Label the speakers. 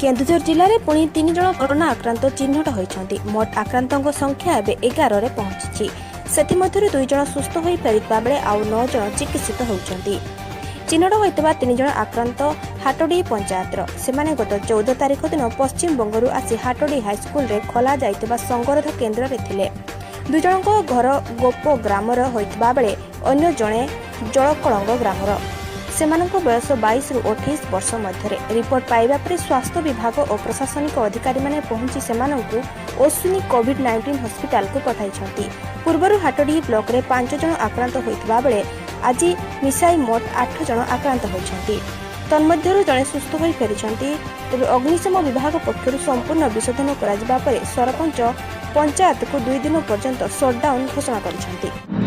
Speaker 1: केन्दुझर जिले में पुणी 3 जन कोरोना आक्रांत चिन्हट होती। मोट आक्रांतों संख्या एवं 11 रे पहुंची। से 2 जन सुस्थ हो फेरिता बेले आउ 9 जन चिकित्सित होती। चिन्हट होता 3 जन आक्रांत हाटोडी पंचायतर सेमाने गत 14 तारिख दिन पश्चिम बंगरू आसी हाटोडी हाईस्कल रे खोला जाइतिबा संगरोध केन्द्र रे थिले। 2 जनक घर गोप ग्रामर होइतिबा बेले अन्य जणे जळकळंग ग्रामर। सेमानक बयस 22 रु 28 वर्ष मध्य। रिपोर्ट पाइबा पर स्वास्थ्य विभाग और प्रशासनिक अधिकारी माने पहुंची सेमानकु ओसुनी कोविड-19 हॉस्पिटल को पठाइछंती। पूर्वरु हाटोडी ब्लॉक रे 5 जन आक्रांत होइतिबा बेले आज मिसाई मोट 8 जन आक्रांत होइछंती। तन्मध्यरु जणे सुस्थ होई फेरिछंती। तबे अग्निशम विभाग पक्षरु संपूर्ण विशोधन करा जिबा परे सरपंच पंचायत को 2 दिन पर्यंत शटडाउन घोषणा करिछंती।